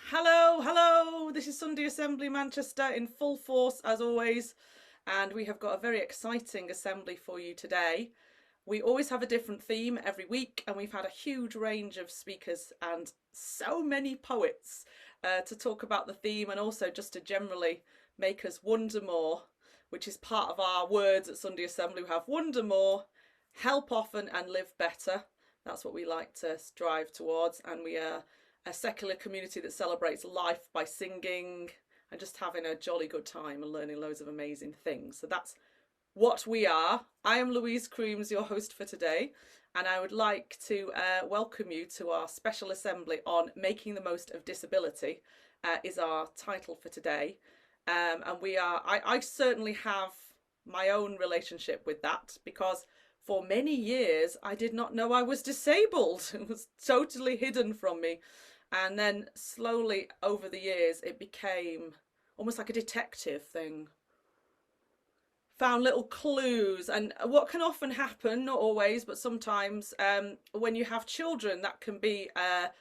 Hello, hello. This is Sunday Assembly Manchester in full force as always, and we have got a very exciting assembly for you today. We always have a different theme every week, and we've had a huge range of speakers and so many poets to talk about the theme and also just to generally make us wonder more, which is part of our words at Sunday Assembly. We have wonder more, help often, and live better. That's what we like to strive towards, and we are a secular community that celebrates life by singing and just having a jolly good time and learning loads of amazing things. So that's what we are. I am Louise Crooms, your host for today, and I would like to welcome you to our special assembly on making the most of disability. Is our title for today, and we are. I certainly have my own relationship with that because for many years I did not know I was disabled. It was totally hidden from me. And then slowly over the years, it became almost like a detective thing. Found little clues, and what can often happen, not always, but sometimes, when you have children, that can be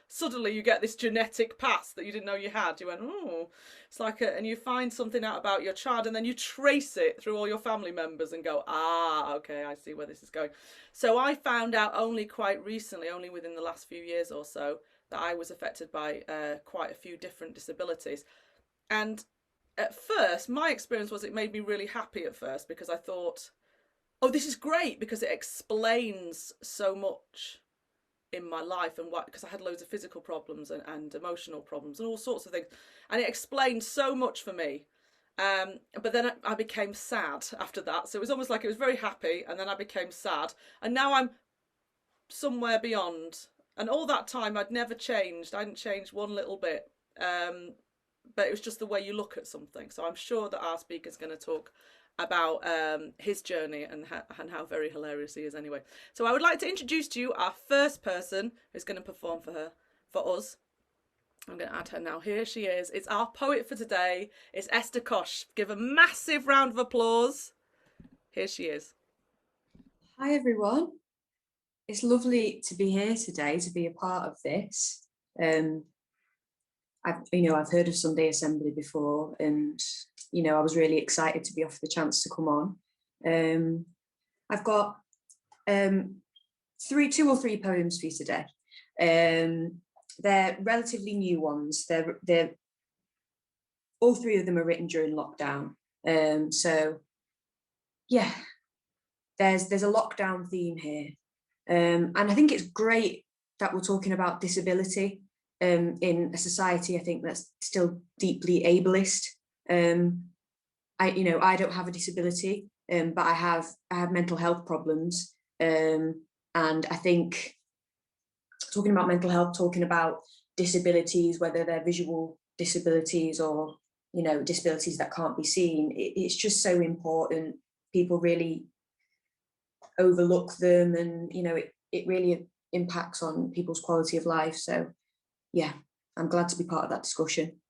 suddenly you get this genetic past that you didn't know you had. You went, oh, it's like and you find something out about your child, and then you trace it through all your family members and go, ah, okay, I see where this is going. So I found out only quite recently, only within the last few years or so, that I was affected by quite a few different disabilities. And at first, my experience was it made me really happy at first because I thought, oh, this is great because it explains so much in my life and what, because I had loads of physical problems and emotional problems and all sorts of things. And it explained so much for me. But then I became sad after that. So it was almost like it was very happy and then I became sad. And now I'm somewhere beyond. And all that time I'd never changed. I hadn't changed one little bit. But it was just the way you look at something. So I'm sure that our speaker's going to talk about his journey and how very hilarious he is anyway. So I would like to introduce to you our first person who's going to perform for us. I'm going to add her now. Here she is. It's our poet for today. It's Esther Kosh. Give a massive round of applause. Here she is. Hi everyone. It's lovely to be here today to be a part of this. I've heard of Sunday Assembly before, and I was really excited to be offered the chance to come on. I've got two or three poems for you today. They're relatively new ones. They're all three of them are written during lockdown. So yeah, there's a lockdown theme here, and I think it's great that we're talking about disability. In a society, I think that's still deeply ableist. I don't have a disability, but I have mental health problems, and I think talking about mental health, talking about disabilities, whether they're visual disabilities or disabilities that can't be seen, it's just so important. People really overlook them, and it really impacts on people's quality of life. So yeah, I'm glad to be part of that discussion.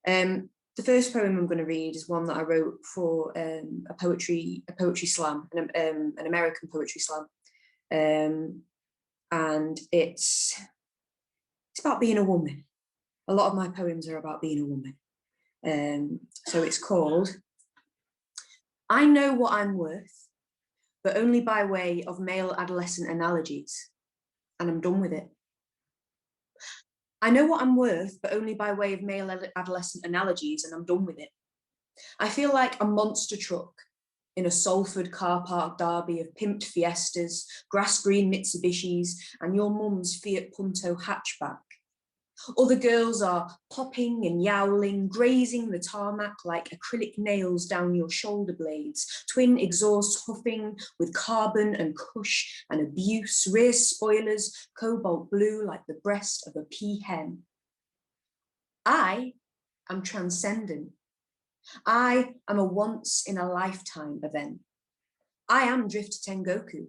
The first poem I'm going to read is one that I wrote for a poetry slam, an American poetry slam, and it's about being a woman. A lot of my poems are about being a woman. So it's called "I Know What I'm Worth, but only by way of male adolescent analogies, and I'm done with it. I know what I'm worth, but only by way of male adolescent analogies, and I'm done with it. I feel like a monster truck in a Salford car park derby of pimped Fiestas, grass green Mitsubishis, and your mum's Fiat Punto hatchback. Other girls are popping and yowling, grazing the tarmac like acrylic nails down your shoulder blades, twin exhausts huffing with carbon and cush and abuse, rear spoilers, cobalt blue like the breast of a peahen. I am transcendent. I am a once-in-a-lifetime event. I am Drift Tengoku.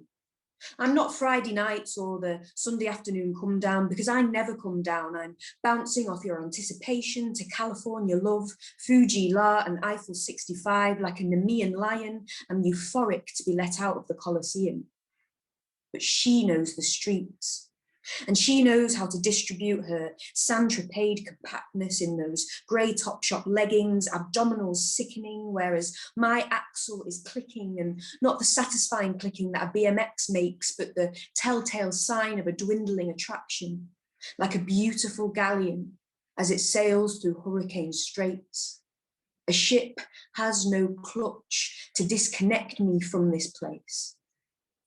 I'm not Friday nights or the Sunday afternoon come down, because I never come down. I'm bouncing off your anticipation to California love, Fuji La and Eiffel 65 like a Nemean lion. I'm euphoric to be let out of the Colosseum. But she knows the streets. And she knows how to distribute her Saint-Tropez compactness in those grey Topshop leggings, abdominals sickening, whereas my axle is clicking, and not the satisfying clicking that a BMX makes, but the telltale sign of a dwindling attraction, like a beautiful galleon as it sails through hurricane straits. A ship has no clutch to disconnect me from this place.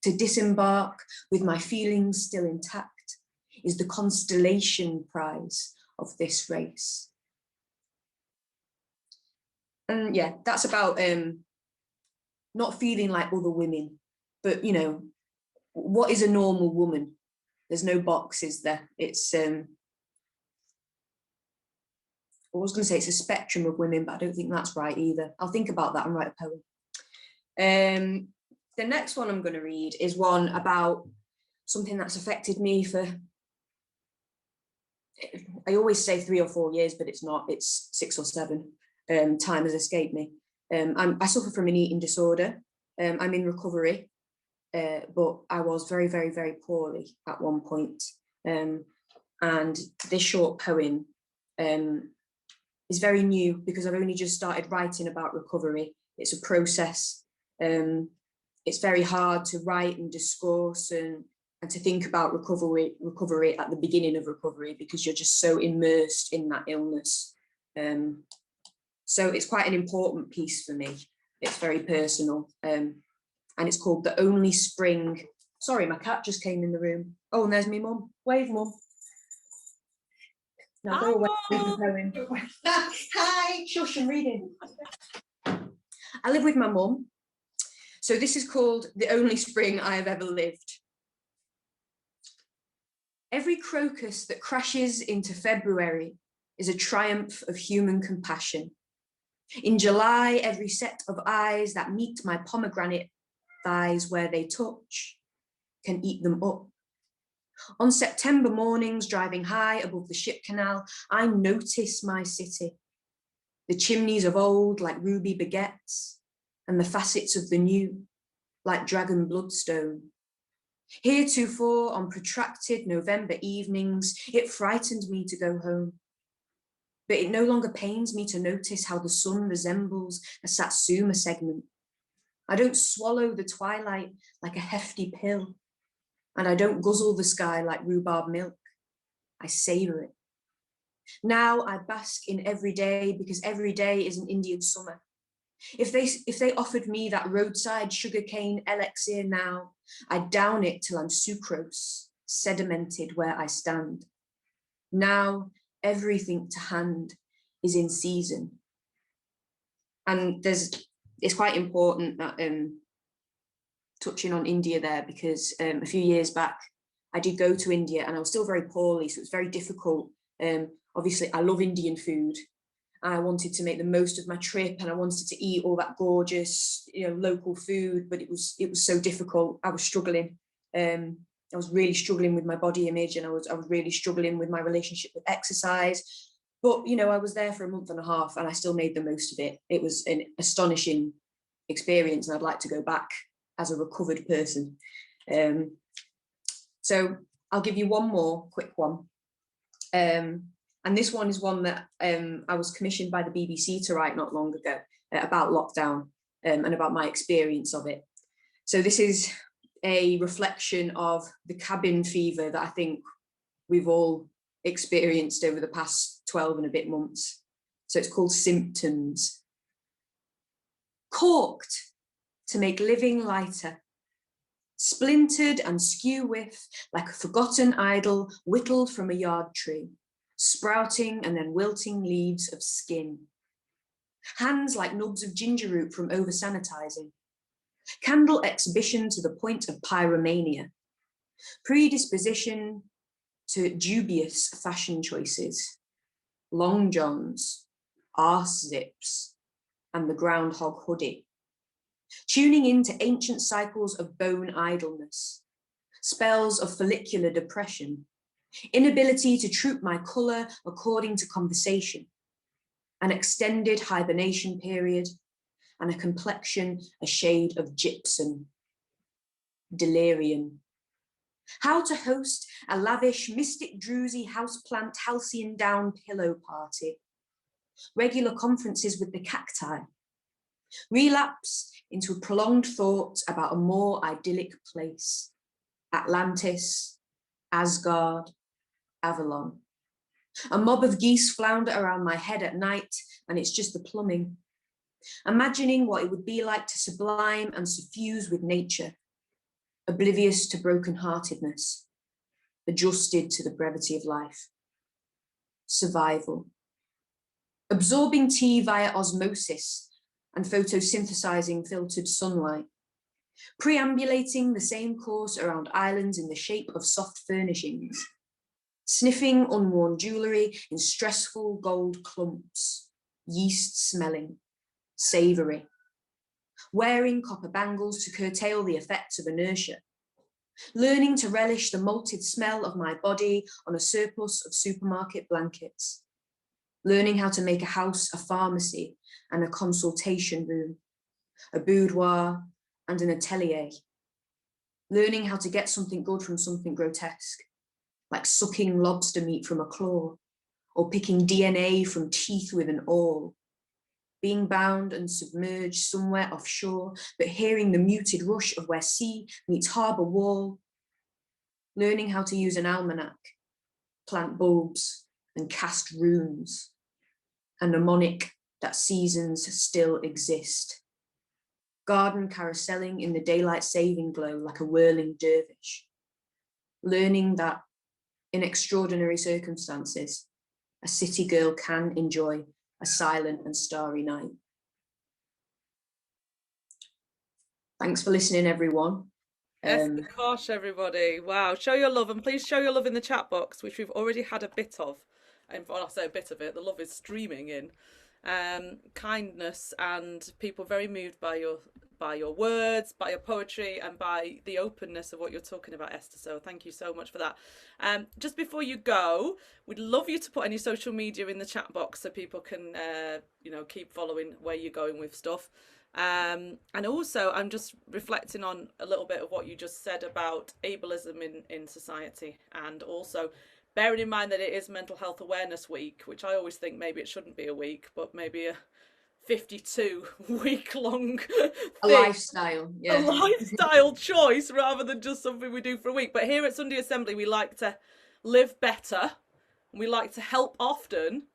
To disembark with my feelings still intact is the constellation prize of this race. And yeah, that's about not feeling like other women, but you know, what is a normal woman? There's no boxes there. It's I was going to say it's a spectrum of women, but I don't think that's right either. I'll think about that and write a poem. The next one I'm going to read is one about something that's affected me for, I always say 3 or 4 years, but it's not, it's 6 or 7. Time has escaped me. I suffer from an eating disorder. I'm in recovery, but I was very, very, very poorly at one point. And this short poem is very new because I've only just started writing about recovery. It's a process. It's very hard to write and discourse and to think about recovery at the beginning of recovery because you're just so immersed in that illness. So it's quite an important piece for me. It's very personal. And it's called The Only Spring. Sorry, my cat just came in the room. Oh, and there's me mum. Wave, mum. Now go away. Hi, shush, I'm reading. I live with my mum. So this is called The Only Spring I Have Ever Lived. Every crocus that crashes into February is a triumph of human compassion. In July, every set of eyes that meet my pomegranate thighs where they touch can eat them up. On September mornings, driving high above the ship canal, I notice my city. The chimneys of old like ruby baguettes, and the facets of the new like dragon bloodstone. Heretofore, on protracted November evenings, it frightened me to go home. But it no longer pains me to notice how the sun resembles a Satsuma segment. I don't swallow the twilight like a hefty pill, and I don't guzzle the sky like rhubarb milk. I savor it. Now I bask in every day because every day is an Indian summer. If they offered me that roadside sugarcane elixir now, I'd down it till I'm sucrose, sedimented where I stand. Now everything to hand is in season. And it's quite important that touching on India there, because a few years back, I did go to India and I was still very poorly, so it was very difficult. Obviously, I love Indian food. And I wanted to make the most of my trip and I wanted to eat all that gorgeous, local food, but it was so difficult. I was struggling. I was really struggling with my body image and I was really struggling with my relationship with exercise. But, I was there for a month and a half and I still made the most of it. It was an astonishing experience and I'd like to go back as a recovered person. So I'll give you one more quick one. And this one is one that I was commissioned by the BBC to write not long ago about lockdown and about my experience of it. So this is a reflection of the cabin fever that I think we've all experienced over the past 12 and a bit months. So it's called Symptoms. Corked to make living lighter, splintered and skew-whiff like a forgotten idol whittled from a yard tree, sprouting and then wilting leaves of skin. Hands like nubs of ginger root from over-sanitizing. Candle exhibition to the point of pyromania. Predisposition to dubious fashion choices. Long johns, arse zips, and the groundhog hoodie. Tuning into ancient cycles of bone idleness. Spells of follicular depression. Inability to troop my colour according to conversation, an extended hibernation period, and a complexion a shade of gypsum, delirium. How to host a lavish, mystic druzy houseplant halcyon down pillow party. Regular conferences with the cacti. Relapse into prolonged thoughts about a more idyllic place. Atlantis, Asgard, Avalon. A mob of geese flounder around my head at night, and it's just the plumbing. Imagining what it would be like to sublime and suffuse with nature, oblivious to brokenheartedness, adjusted to the brevity of life. Survival. Absorbing tea via osmosis and photosynthesizing filtered sunlight. Preambulating the same course around islands in the shape of soft furnishings. Sniffing unworn jewellery in stressful gold clumps, yeast smelling, savoury. Wearing copper bangles to curtail the effects of inertia. Learning to relish the malted smell of my body on a surplus of supermarket blankets. Learning how to make a house a pharmacy and a consultation room, a boudoir and an atelier. Learning how to get something good from something grotesque, like sucking lobster meat from a claw, or picking DNA from teeth with an awl. Being bound and submerged somewhere offshore, but hearing the muted rush of where sea meets harbour wall. Learning how to use an almanac, plant bulbs and cast runes. A mnemonic that seasons still exist. Garden carouselling in the daylight saving glow like a whirling dervish. Learning that in extraordinary circumstances, a city girl can enjoy a silent and starry night. Thanks for listening, everyone. Esther Kosh, everybody. Wow. Show your love, and please show your love in the chat box, which we've already had a bit of. And when I say a bit of it, the love is streaming in. Kindness, and people very moved by your words, by your poetry, and by the openness of what you're talking about, Esther. So thank you so much for that. Just before you go, we'd love you to put any social media in the chat box so people can keep following where you're going with stuff. And also, I'm just reflecting on a little bit of what you just said about ableism in society, and also bearing in mind that it is Mental Health Awareness Week, which I always think maybe it shouldn't be a week, but maybe a 52-week-long a lifestyle, a lifestyle choice rather than just something we do for a week. But here at Sunday Assembly, we like to live better, and we like to help often.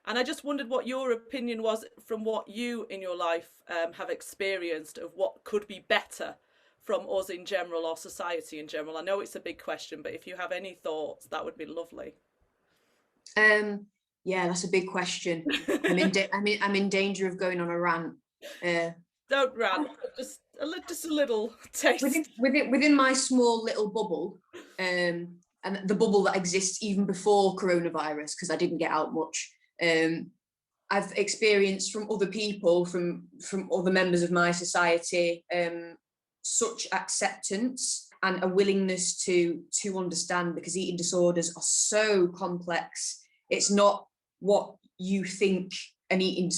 And I just wondered what your opinion was from what you in your life have experienced of what could be better from us in general, or society in general. I know it's a big question, but if you have any thoughts, that would be lovely. Yeah, that's a big question. I'm in danger of going on a rant. Don't rant, just a little taste. Within my small little bubble, and the bubble that exists even before coronavirus, because I didn't get out much. I've experienced from other people, from other members of my society, such acceptance and a willingness to understand, because eating disorders are so complex. It's not what you think an eating,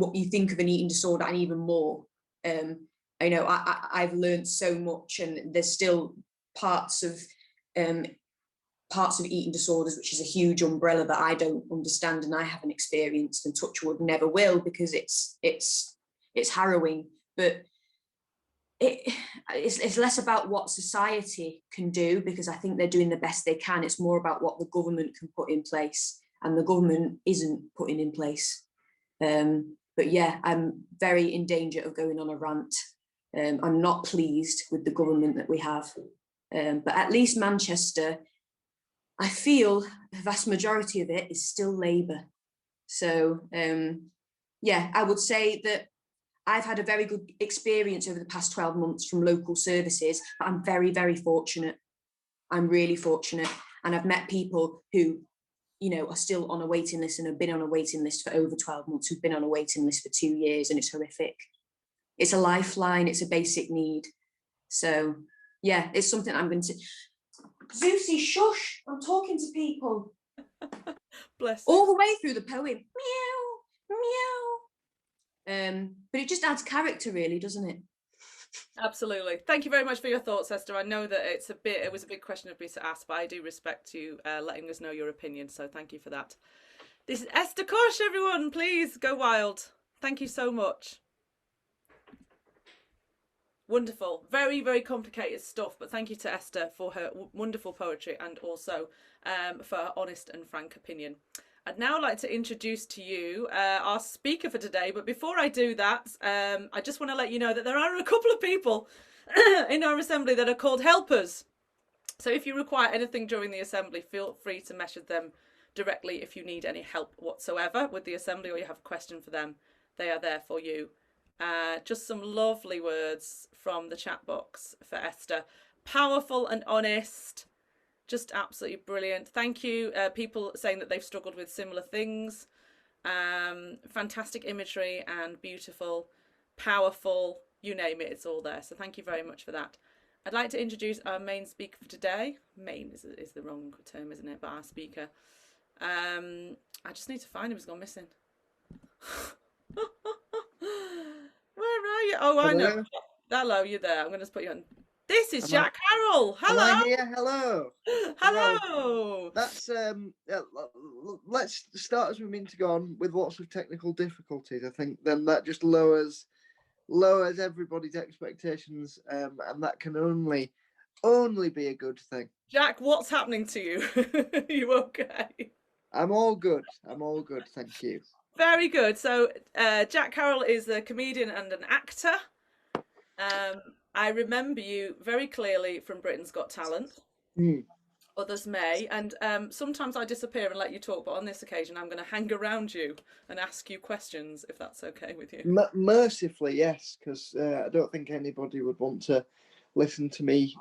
what you think of an eating disorder, and even more. I've learned so much, and there's still parts of eating disorders, which is a huge umbrella that I don't understand and I haven't experienced, and touch wood never will, because it's harrowing. But it's less about what society can do, because I think they're doing the best they can. It's more about what the government can put in place, and the government isn't putting in place. But yeah, I'm very in danger of going on a rant. I'm not pleased with the government that we have. But at least Manchester, I feel the vast majority of it is still Labour. So yeah, I would say that I've had a very good experience over the past 12 months from local services, but I'm very, very fortunate. I'm really fortunate. And I've met people who, are still on a waiting list and have been on a waiting list for over 12 months, who've been on a waiting list for 2 years, and it's horrific. It's a lifeline, it's a basic need. So yeah, it's something I'm going to... Zeusy, shush, I'm talking to people. Bless all the way through the poem. Meow, meow. But it just adds character, really, doesn't it? Absolutely. Thank you very much for your thoughts, Esther. I know that it was a big question of me to ask, but I do respect you letting us know your opinion. So thank you for that. This is Esther Kosh, everyone. Please go wild. Thank you so much. Wonderful. Very, very complicated stuff, but thank you to Esther for her wonderful poetry and also for her honest and frank opinion. I'd now like to introduce to you our speaker for today, but before I do that, I just want to let you know that there are a couple of people in our assembly that are called helpers. So if you require anything during the assembly, feel free to message them directly if you need any help whatsoever with the assembly or you have a question for them. They are there for you. Just some lovely words from the chat box for Esther. Powerful and honest. Just absolutely brilliant. Thank you. People saying that they've struggled with similar things. Fantastic imagery and beautiful, powerful, you name it, it's all there. So thank you very much for that. I'd like to introduce our main speaker for today. Main is the wrong term, isn't it? But our speaker. I just need to find him. He's gone missing. Where are you? Oh, I know. Hello? Hello, you're there. I'm going to put you on. This is Am I, Jack Carroll. am I Hello. here? Hello. Hello. Hello. That's let's start as we mean to go on with lots of technical difficulties. I think then that just lowers everybody's expectations, and that can only be a good thing. Jack, what's happening to you? Are you okay? I'm all good. I'm all good, thank you. Very good. So Jack Carroll is a comedian and an actor. I remember you very clearly from Britain's Got Talent. Others may, and sometimes I disappear and let you talk, but on this occasion I'm going to hang around you and ask you questions, if that's okay with you. Mercifully, yes, because I don't think anybody would want to listen to me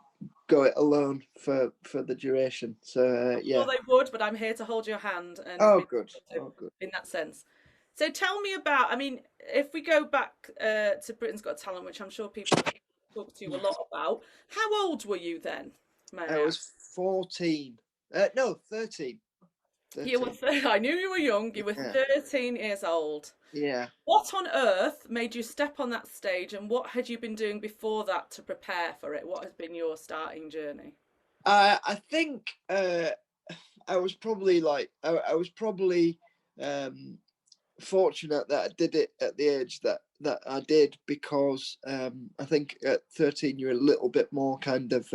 go it alone for the duration. So yeah. Well, they would, but I'm here to hold your hand and Good. In that sense. So tell me about, I mean, if we go back to Britain's Got Talent, which I'm sure people talk to you a lot about, how old were you then? I was 14. No, 13. 13. You were I knew you were young. You were 13 years old. Yeah. What on earth made you step on that stage, and what had you been doing before that to prepare for it? What has been your starting journey? I think I was probably fortunate that I did it at the age that I did, because I think at 13 you're a little bit more kind of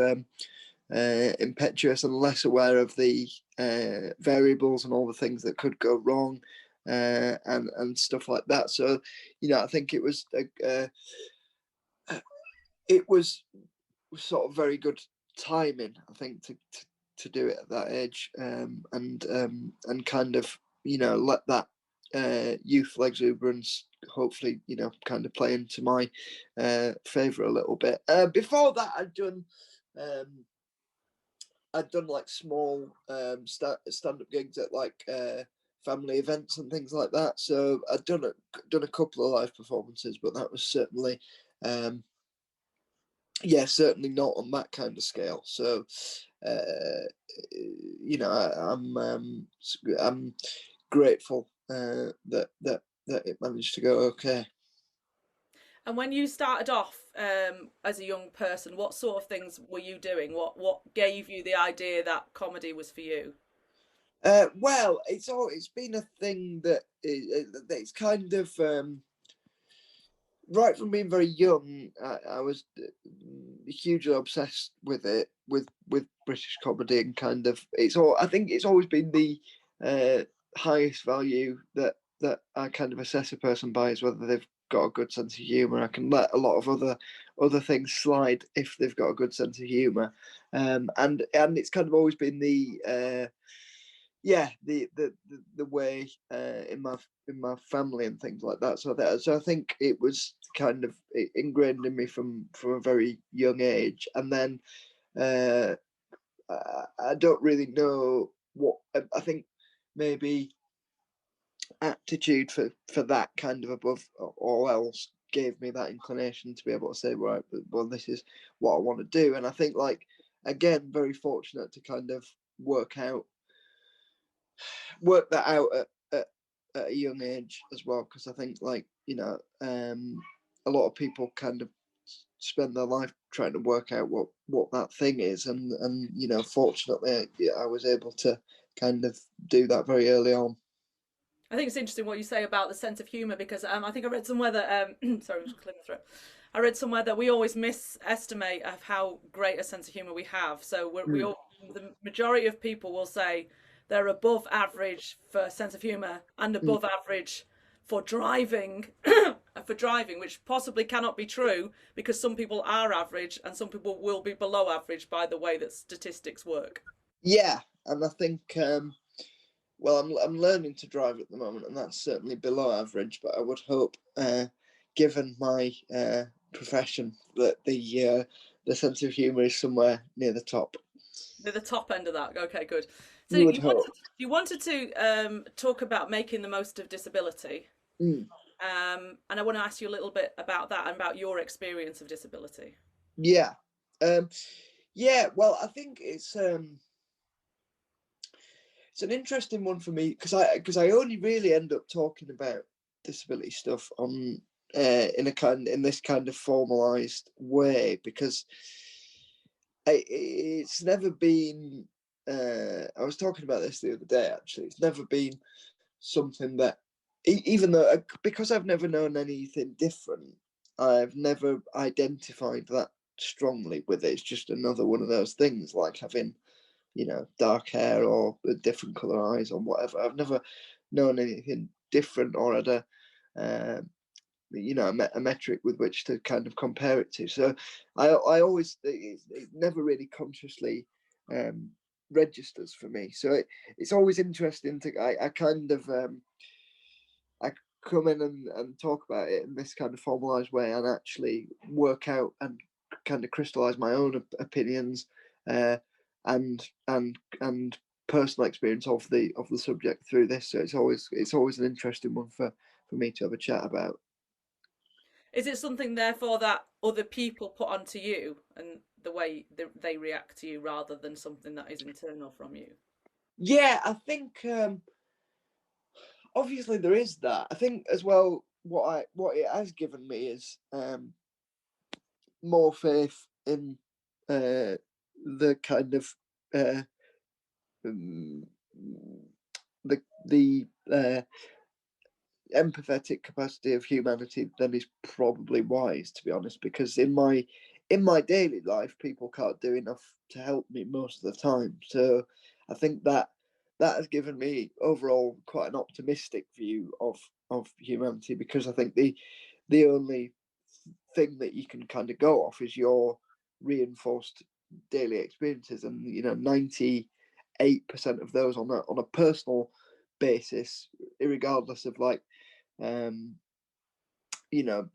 impetuous and less aware of the variables and all the things that could go wrong, and stuff like that. So I think it was sort of very good timing, I think, to do it at that age, and kind of let that youthful exuberance hopefully kind of play into my favor a little bit. Before that, I'd done like small stand-up gigs at like family events and things like that. So I'd done a couple of live performances, but that was certainly certainly not on that kind of scale. So I'm grateful that it managed to go okay. And when you started off as a young person, what sort of things were you doing? What gave you the idea that comedy was for you? Well, it's been a thing that it's kind of right from being very young. I was hugely obsessed with it, with British comedy, and kind of I think it's always been the highest value that I kind of assess a person by, is whether they've got a good sense of humour. I can let a lot of other things slide if they've got a good sense of humour, and it's kind of always been the way in my family and things like that. So I think it was kind of ingrained in me from a very young age. And then I don't really know what, I think maybe aptitude for that kind of above all else gave me that inclination to be able to say, right, well, this is what I want to do. And I think, like, again, very fortunate to kind of work that out at a young age as well, because I think, like, a lot of people kind of spend their life trying to work out what that thing is, and you know, fortunately I was able to kind of do that very early on. I think it's interesting what you say about the sense of humour, because I think I read somewhere that sorry, I'm just clearing my throat. I read somewhere that we always misestimate of how great a sense of humour we have. So the majority of people will say they're above average for sense of humour and above average for driving, which possibly cannot be true, because some people are average and some people will be below average by the way that statistics work. Yeah, and I think well, I'm learning to drive at the moment, and that's certainly below average. But I would hope, given my profession, that the sense of humour is somewhere near the top. Near the top end of that. Okay, good. So You would hope. you wanted to talk about making the most of disability. Mm. And I want to ask you a little bit about that and about your experience of disability. Yeah. Yeah, well, I think it's an interesting one for me, because I only really end up talking about disability stuff on in this kind of formalized way, because it's never been. I was talking about this the other day, actually. It's never been something that, even though, because I've never known anything different, I've never identified that strongly with it. It's just another one of those things, like having, you know, dark hair or different color eyes or whatever. I've never known anything different or had a you know, a metric with which to kind of compare it to. So I always, it never really consciously registers for me. So it's always interesting to, I kind of I come in and talk about it in this kind of formalized way, and actually work out and kind of crystallize my own opinions and personal experience of the subject through this. So it's always an interesting one for me to have a chat about. Is it something, therefore, that other people put onto you and the way they react to you, rather than something that is internal from you? Yeah, I think obviously there is that. I think as well, what it has given me is more faith in the kind of um, the empathetic capacity of humanity than is probably wise, to be honest, because in my daily life, people can't do enough to help me most of the time. So I think that has given me overall quite an optimistic view of humanity, because I think the only thing that you can kind of go off is your reinforced daily experiences, and you know, 98% of those on a personal basis, regardless of like you know,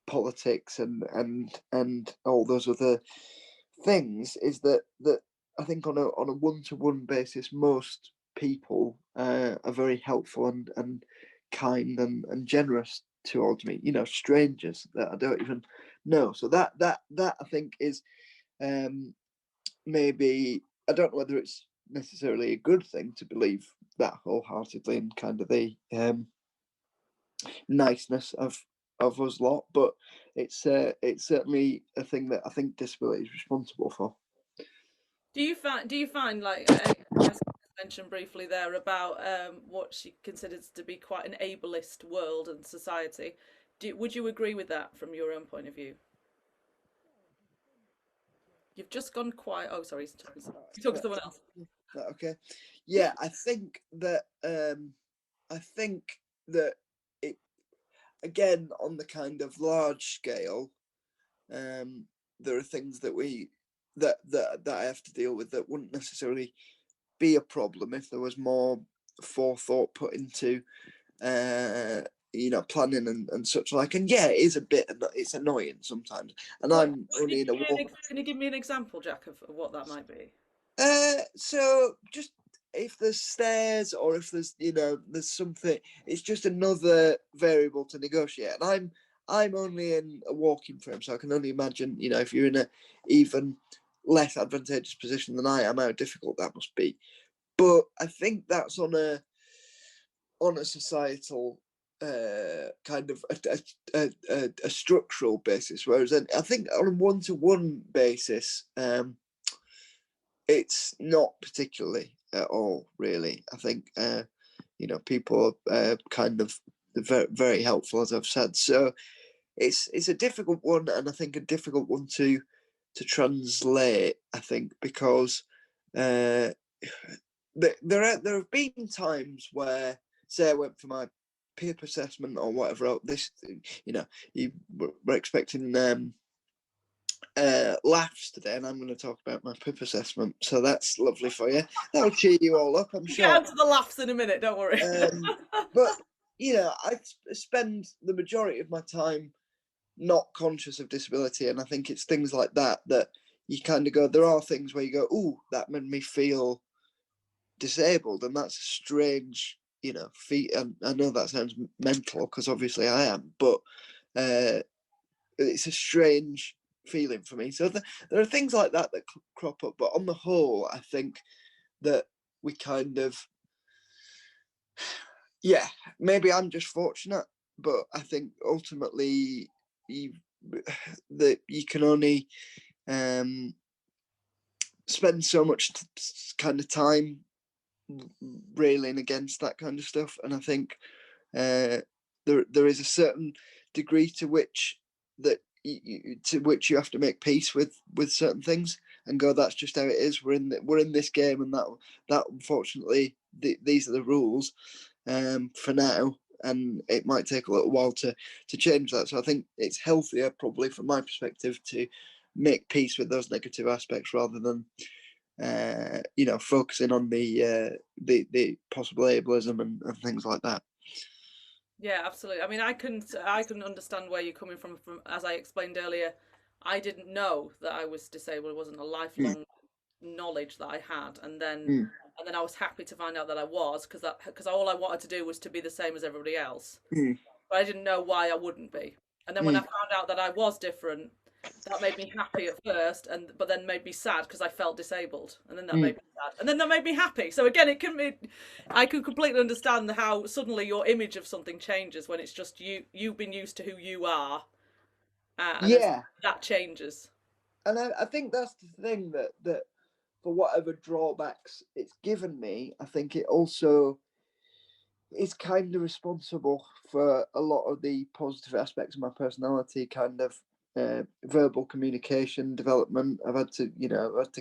politics and all those other things, is that I think on a one-to-one basis, most people are very helpful and kind and generous towards me. You know, strangers that I don't even know. So that I think is maybe, I don't know whether it's necessarily a good thing to believe that wholeheartedly, and kind of the niceness of us lot, but it's certainly a thing that I think disability is responsible for. Do you find like I mentioned briefly there about what she considers to be quite an ableist world and society? Would you agree with that from your own point of view? You've just gone quiet. Oh, sorry, you talking to someone else. Okay, yeah, I think that it, again, on the kind of large scale, there are things that I have to deal with that wouldn't necessarily be a problem if there was more forethought put into you know, planning and such like. And yeah, it is it's annoying sometimes, and I'm only in a walk. Can you give me an example, Jack, of what that might be? So just if there's stairs, or if there's, you know, there's something, it's just another variable to negotiate. And I'm only in a walking frame, so I can only imagine, you know, if you're in a even less advantageous position than I am, how difficult that must be. But I think that's on a societal kind of a structural basis, whereas I think on a one-to-one basis, it's not particularly at all, really. I think people are kind of very, very helpful, as I've said. So it's a difficult one, and I think a difficult one to translate. I think because there have been times where, say, I went for my Pip assessment or whatever else. This, you were expecting laughs today, and I'm going to talk about my Pip assessment. So that's lovely for you. That'll cheer you all up, I'm sure. Get onto the laughs in a minute. Don't worry. But I spend the majority of my time not conscious of disability, and I think it's things like that you kind of go. There are things where you go, "Ooh, that made me feel disabled," and that's a strange, feat. And I know that sounds mental because obviously I am, but it's a strange feeling for me. So there are things like that crop up, but on the whole, I think that we kind of, maybe I'm just fortunate, but I think ultimately that you can only spend so much kind of time railing against that kind of stuff, and I think there is a certain degree to which you have to make peace with certain things and go, that's just how it is. We're in this game, and that unfortunately these are the rules for now, and it might take a little while to change that. So I think it's healthier, probably from my perspective, to make peace with those negative aspects rather than focusing on the possible ableism and things like that. Yeah, absolutely. I mean, I can understand where you're coming from. As I explained earlier, I didn't know that I was disabled. It wasn't a lifelong knowledge that I had, and then I was happy to find out that I was, because all I wanted to do was to be the same as everybody else. But I didn't know why I wouldn't be. And then when I found out that I was different, that made me happy at first, but then made me sad because I felt disabled, and then that made me sad, and then that made me happy. So again, I can completely understand how suddenly your image of something changes when it's just you've been used to who you are, and that changes. And I think that's the thing that for whatever drawbacks it's given me, I think it also is kind of responsible for a lot of the positive aspects of my personality, kind of verbal communication development. I've had to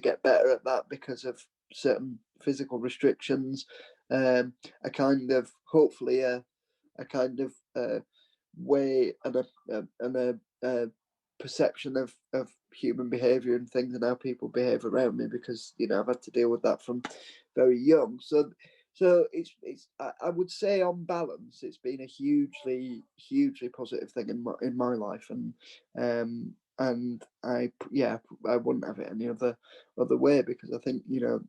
get better at that because of certain physical restrictions. A kind of, hopefully, a kind of way and a perception of human behavior and things and how people behave around me, because I've had to deal with that from very young. So it's I would say on balance it's been a hugely positive thing in my life, and I wouldn't have it any other way, because I think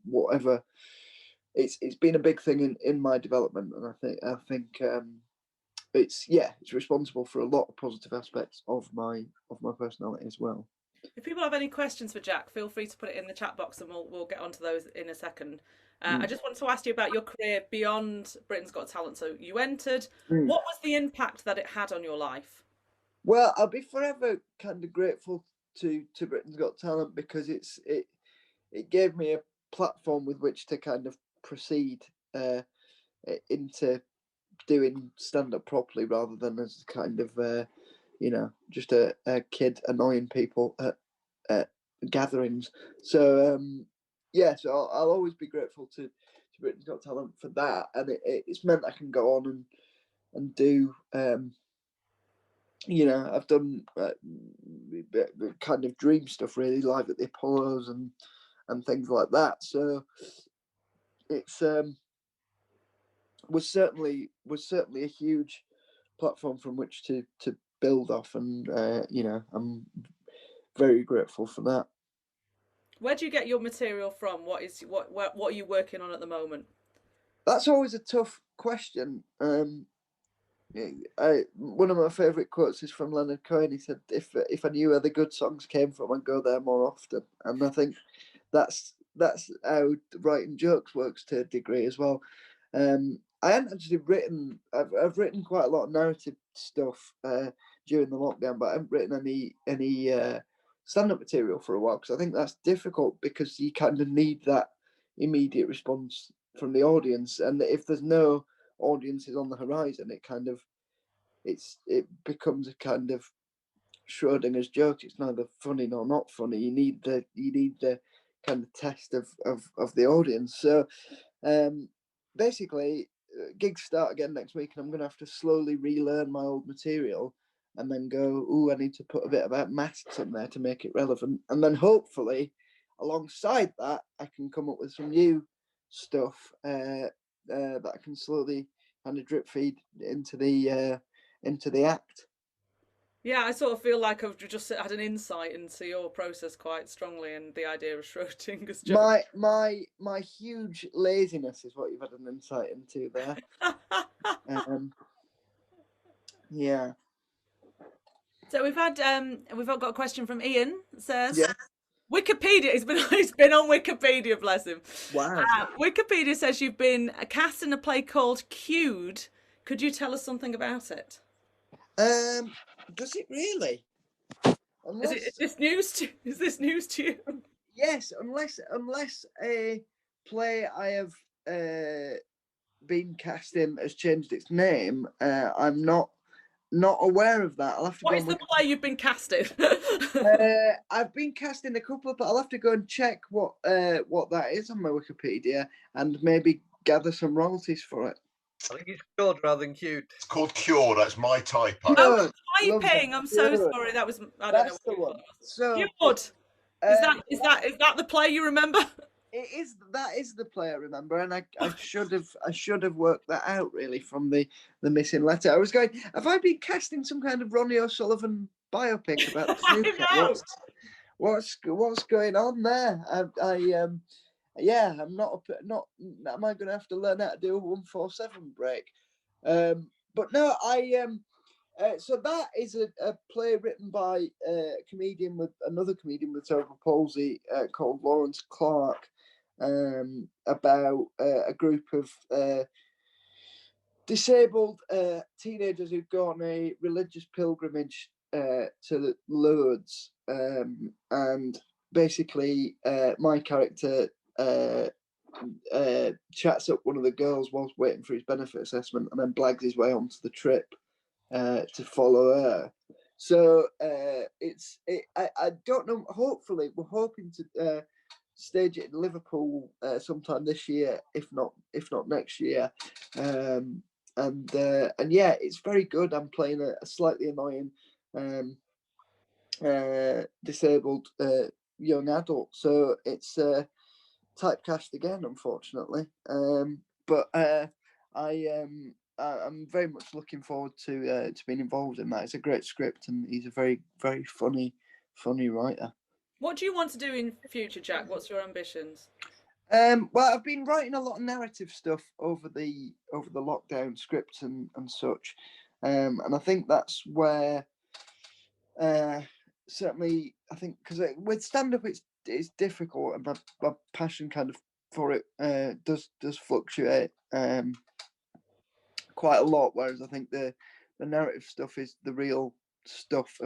whatever, it's been a big thing in my development, and I think it's responsible for a lot of positive aspects of my personality as well. If people have any questions for Jack, feel free to put it in the chat box, and we'll get onto those in a second. I just want to ask you about your career beyond Britain's Got Talent. So you entered. What was the impact that it had on your life? Well, I'll be forever kind of grateful to Britain's Got Talent, because it gave me a platform with which to kind of proceed into doing stand-up properly, rather than as kind of just a kid annoying people at gatherings. So so I'll always be grateful to Britain's Got Talent for that, and it's meant I can go on and do I've done kind of dream stuff, really, live at the Apollos and things like that. So it's was certainly a huge platform from which to build off, and I'm very grateful for that. Where do you get your material from? What are you working on at the moment? That's always a tough question. One of my favourite quotes is from Leonard Cohen. He said, "If I knew where the good songs came from, I'd go there more often." And I think that's how writing jokes works to a degree as well. I hadn't actually written. I've written quite a lot of narrative stuff during the lockdown, but I haven't written any stand-up material for a while, because I think that's difficult, because you kind of need that immediate response from the audience, and if there's no audiences on the horizon, it becomes a kind of Schrodinger's joke. It's neither funny nor not funny. You need the kind of test of the audience. So basically, gigs start again next week, and I'm going to have to slowly relearn my old material, and then go, I need to put a bit about masks in there to make it relevant, and then hopefully alongside that I can come up with some new stuff that I can slowly kind of drip feed into the act. Yeah, I sort of feel like I've just had an insight into your process quite strongly, and the idea of Schrodinger's joke. My huge laziness is what you've had an insight into there. Yeah. So we've got a question from Ian. It says, Yeah. Wikipedia. He's been on Wikipedia, bless him. Wow. Wikipedia says you've been cast in a play called Cued. Could you tell us something about it? Does it really? Is this news to you? Yes, unless a play I have been cast in has changed its name, I'm not aware of that. I'll have to What go is the play you've been cast in? I've been cast in a couple, but I'll have to go and check what that is on my Wikipedia, and maybe gather some royalties for it. I think it's cured rather than cute. It's called Cure. That's my typo. Oh, typing. I'm so sorry. That was I don't know. That's the one. So Cured. Is that the play you remember? It is. That is the play I remember, and I should have worked that out really from the missing letter. I was going, have I been casting some kind of Ronnie O'Sullivan biopic about the snooker? What's going on there? Yeah, I'm not. Am I going to have to learn how to do a 147 break? But no, so that is a play written by another comedian with cerebral palsy called Lawrence Clark, about a group of disabled teenagers who go on a religious pilgrimage to Lourdes, and basically my character chats up one of the girls whilst waiting for his benefit assessment, and then blags his way onto the trip to follow her. So I don't know. Hopefully, we're hoping to stage it in Liverpool sometime this year, if not next year. And yeah, it's very good. I'm playing a slightly annoying disabled young adult, so it's typecast again, unfortunately. But I'm very much looking forward to being involved in that. It's a great script, and he's a very, very funny writer. What do you want to do in future, Jack? What's your ambitions? Well, I've been writing a lot of narrative stuff over the lockdown, scripts and such, and I think that's where certainly I think, because with stand up it's difficult, and my passion kind of for it does fluctuate quite a lot, whereas I think the narrative stuff is the real stuff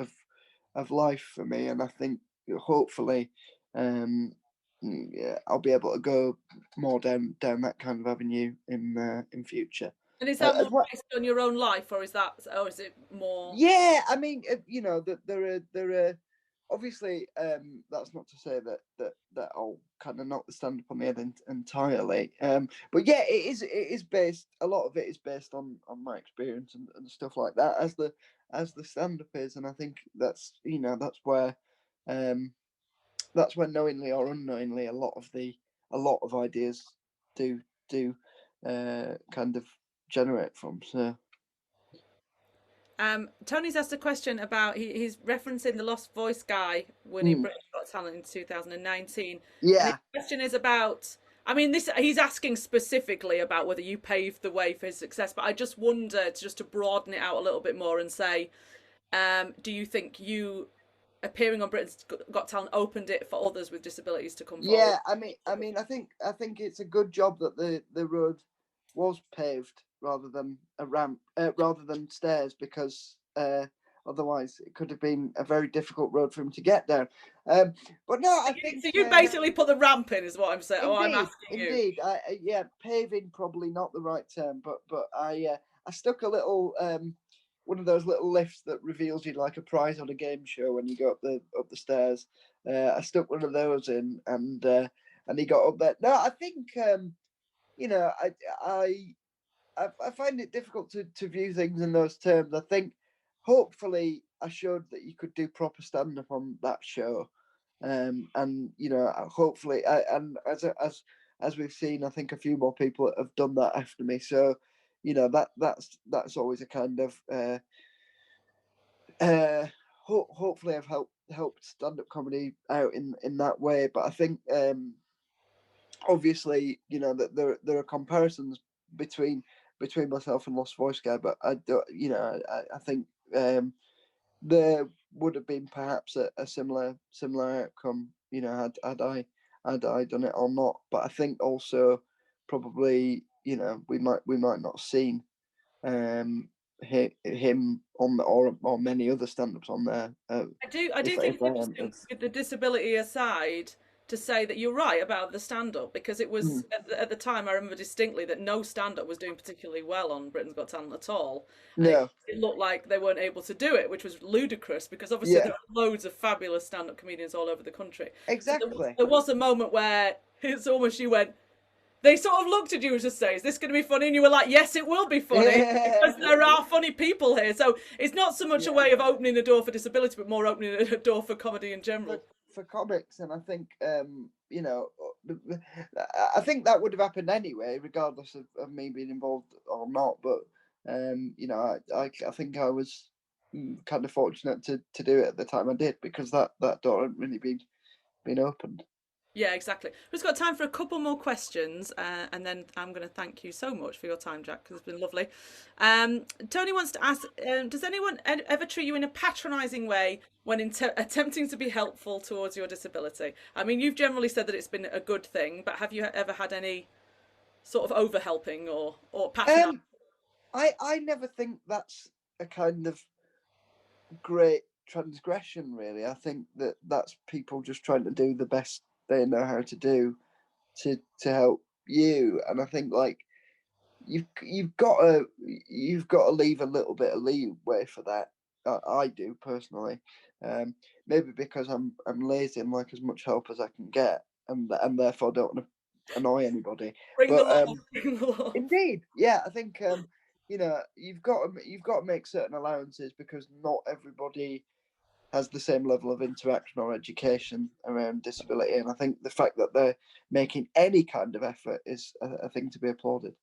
of life for me, and I think hopefully I'll be able to go more down that kind of avenue in future. And is that more based on your own life, or is it more? Yeah, I mean, that there are obviously, that's not to say that I'll kind of knock the stand up on the head entirely. But yeah, it is based. A lot of it is based on my experience and stuff like that, as the stand up is, and I think that's where knowingly or unknowingly a lot of ideas do kind of generate from. So Tony's asked a question about he's referencing the Lost Voice guy winning British Got Talent in 2019. Yeah. And the question is about, I mean, he's asking specifically about whether you paved the way for his success, but I just wondered, just to broaden it out a little bit more and say, do you think you appearing on Britain's Got Talent opened it for others with disabilities to come forward? Yeah, I mean, I think it's a good job that the road paved rather than a ramp, rather than stairs, because otherwise it could have been a very difficult road for him to get down. But no, I think So you basically put the ramp in, is what I'm saying. indeed, I'm asking you. indeed. Yeah, paving probably not the right term, but I stuck a little one of those little lifts that reveals you like a prize on a game show when you go up the stairs. I stuck one of those in, and he got up there. No, I think you know, I find it difficult to view things in those terms. I think hopefully I showed that you could do proper stand up on that show, and you know, hopefully, and as we've seen, I think a few more people have done that after me. So, you know, that's always a kind of hopefully I've helped stand up comedy out in that way. But I think obviously, you know, that there are comparisons between myself and Lost Voice Guy, but I don't, you know, I think there would have been perhaps a similar outcome, you know, had I done it or not. But I think also probably, you know, we might not have seen him on the, or many other stand-ups on there. I do think it's interesting, with the disability aside, to say that you're right about the stand-up, because it was at the time, I remember distinctly that no stand-up was doing particularly well on Britain's Got Talent at all. And No. it looked like they weren't able to do it, which was ludicrous, because obviously there are loads of fabulous stand-up comedians all over the country. Exactly. So there was a moment where it's almost you went, they sort of looked at you as just say, is this going to be funny? And you were like, yes, it will be funny, because there are funny people here. So it's not so much a way of opening the door for disability, but more opening a door for comedy in general. For comics, and I think, you know, I think that would have happened anyway, regardless of me being involved or not. But, you know, I think I was kind of fortunate to do it at the time I did, because that door hadn't really been opened. Yeah, exactly. We've just got time for a couple more questions, and then I'm going to thank you so much for your time, Jack, because it's been lovely. Tony wants to ask, does anyone ever treat you in a patronising way when attempting to be helpful towards your disability? I mean, you've generally said that it's been a good thing, but have you ever had any sort of over-helping or patronising? I never think that's a kind of great transgression, really. I think that's people just trying to do the best they know how to do to help you. And I think, like, you've got to leave a little bit of leeway for that. I do personally, maybe because I'm lazy and like as much help as I can get, and therefore don't want to annoy anybody. Bring the law. Indeed, yeah. I think you know, you've got to make certain allowances, because not everybody has the same level of interaction or education around disability, and I think the fact that they're making any kind of effort is a thing to be applauded.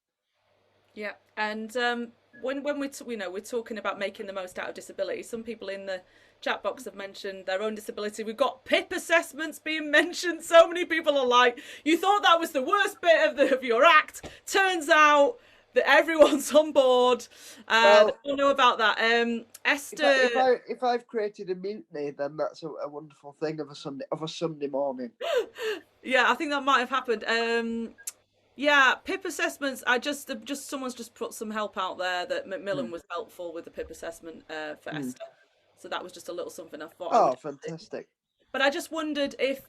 Yeah, and when we're talking about making the most out of disability, some people in the chat box have mentioned their own disability. We've got Pip Assessments being mentioned. So many people are like, you thought that was the worst bit of your act. Turns out that everyone's on board. Well, they don't know about that. Esther, if I've created a mutiny, then that's a wonderful thing of a Sunday morning. Yeah, I think that might have happened. Yeah, Pip Assessments. Someone's just put some help out there that Macmillan was helpful with the Pip assessment for Esther. So that was just a little something I thought. Oh, fantastic. But I just wondered if,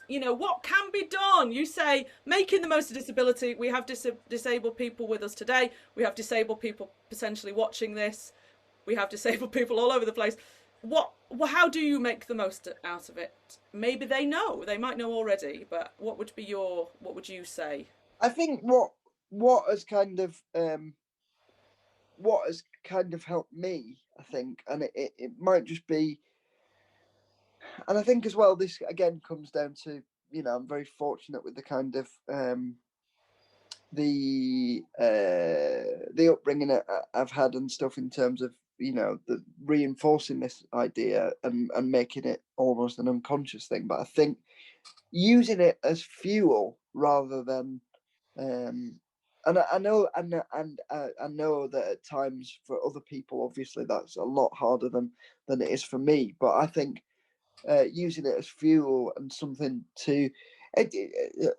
you know, what can be done? You say making the most of disability. We have disabled people with us today. We have disabled people potentially watching this. We have disabled people all over the place. How do you make the most out of it? Maybe they might know already, but what would you say? I think what has kind of helped me, I think, and it might just be, and I think as well, this again comes down to, you know, I'm very fortunate with the kind of the upbringing I've had and stuff, in terms of, you know, the reinforcing this idea and making it almost an unconscious thing. But I think using it as fuel rather than and I know that at times for other people, obviously that's a lot harder than it is for me. But I think using it as fuel and something to,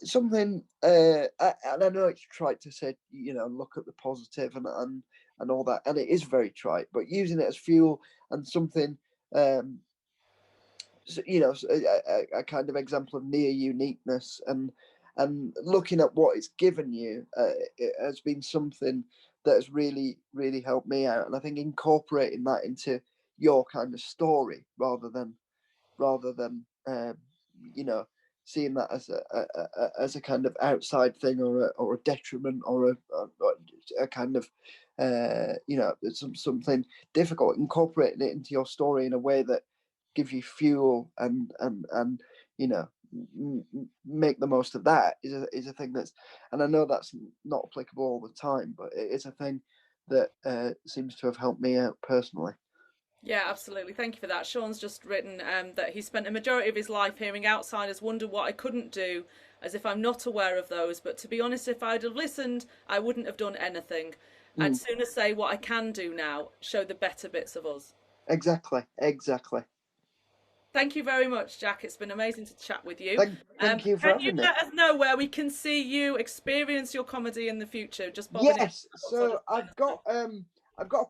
Something, and I know it's trite to say, look at the positive and all that, and it is very trite, but using it as fuel and something, a kind of example of near uniqueness, and looking at what it's given you, it has been something that has really, really helped me out. And I think incorporating that into your kind of story rather than seeing that as a kind of outside thing, or a detriment, or a kind of something difficult, incorporating it into your story in a way that gives you fuel and make the most of that is a thing that's, and I know that's not applicable all the time, but it is a thing that seems to have helped me out personally. Yeah, absolutely. Thank you for that. Sean's just written that he spent a majority of his life hearing outsiders wonder what I couldn't do, as if I'm not aware of those. But to be honest, if I'd have listened, I wouldn't have done anything. I'd sooner say what I can do now, show the better bits of us. Exactly. Thank you very much, Jack. It's been amazing to chat with you. Thank you for having me. Let us know where we can see you experience your comedy in the future? Just yes. So I've got a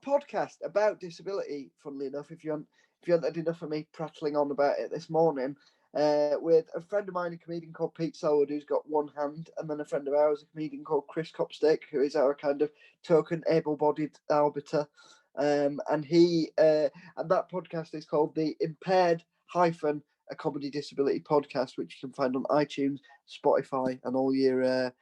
podcast about disability. Funnily enough, if you haven't had enough of me prattling on about it this morning, with a friend of mine, a comedian called Pete Selwood, who's got one hand, and then a friend of ours, a comedian called Chris Copstick, who is our kind of token able-bodied arbiter. And that podcast is called the Impaired a Comedy Disability Podcast, which you can find on iTunes, Spotify, and all your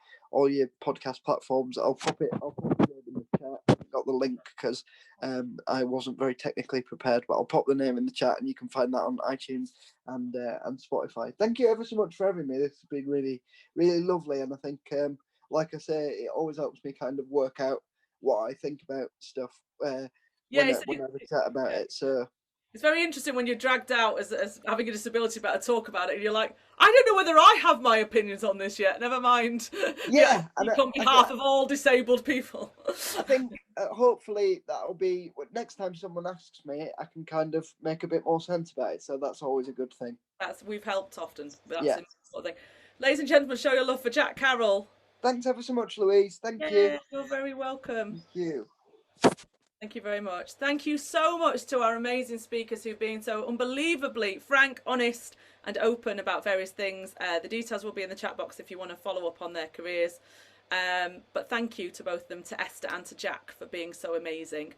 podcast platforms. I'll pop it in the chat. I haven't got the link because I wasn't very technically prepared, but I'll pop the name in the chat, and you can find that on iTunes and Spotify. Thank you ever so much for having me. This has been really, really lovely, and I think, like I say, it always helps me kind of work out what I think about stuff when I have a chat about it. So it's very interesting when you're dragged out as having a disability about to talk about it, and you're like, I don't know whether I have my opinions on this yet. Never mind. Yeah, on behalf of all disabled people. I think hopefully that'll be next time someone asks me, I can kind of make a bit more sense about it. So that's always a good thing. We've helped often. That's the sort of thing. Ladies and gentlemen, show your love for Jack Carroll. Thanks ever so much, Louise. Thank you. You're very welcome. Thank you. Thank you very much. Thank you so much to our amazing speakers who've been so unbelievably frank, honest, and open about various things. The details will be in the chat box if you want to follow up on their careers. But thank you to both of them, to Esther and to Jack, for being so amazing.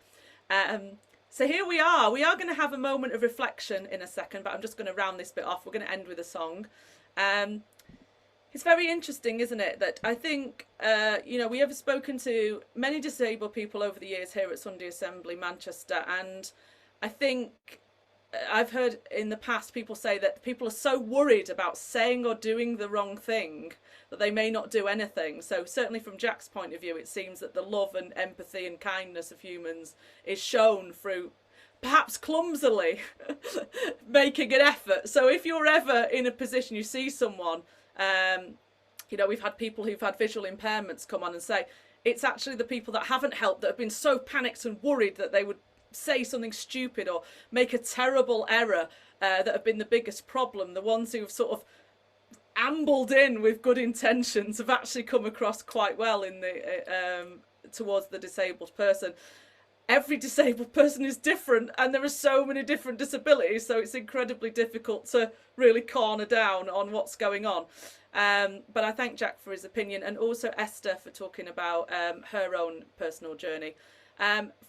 So here we are. We are going to have a moment of reflection in a second, but I'm just going to round this bit off. We're going to end with a song. It's very interesting, isn't it, that I think, we have spoken to many disabled people over the years here at Sunday Assembly Manchester, and I think I've heard in the past people say that people are so worried about saying or doing the wrong thing that they may not do anything. So certainly from Jack's point of view, it seems that the love and empathy and kindness of humans is shown through perhaps clumsily making an effort. So if you're ever in a position, you see someone, we've had people who've had visual impairments come on and say it's actually the people that haven't helped that have been so panicked and worried that they would say something stupid or make a terrible error that have been the biggest problem. The ones who've sort of ambled in with good intentions have actually come across quite well in the towards the disabled person. Every disabled person is different, and there are so many different disabilities, so it's incredibly difficult to really corner down on what's going on. But I thank Jack for his opinion, and also Esther for talking about her own personal journey.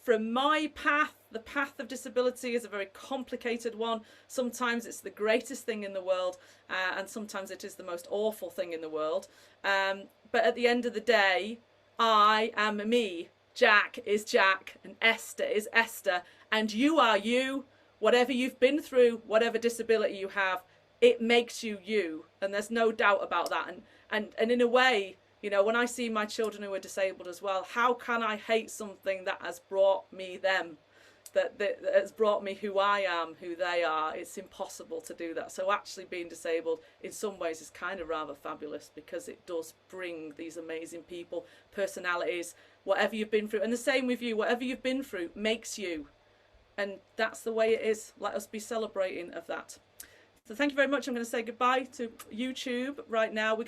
From my path, the path of disability is a very complicated one. Sometimes it's the greatest thing in the world, and sometimes it is the most awful thing in the world. But at the end of the day, I am me. Jack is Jack, and Esther is Esther, and you are you. Whatever you've been through, whatever disability you have, it makes you you, and there's no doubt about that. And in a way, when I see my children who are disabled as well, how can I hate something that has brought me them, that has brought me who I am, who they are? It's impossible to do that. So actually being disabled in some ways is kind of rather fabulous, because it does bring these amazing people, personalities, whatever you've been through. And the same with you, whatever you've been through makes you. And that's the way it is. Let us be celebrating of that. So thank you very much. I'm going to say goodbye to YouTube right now. We're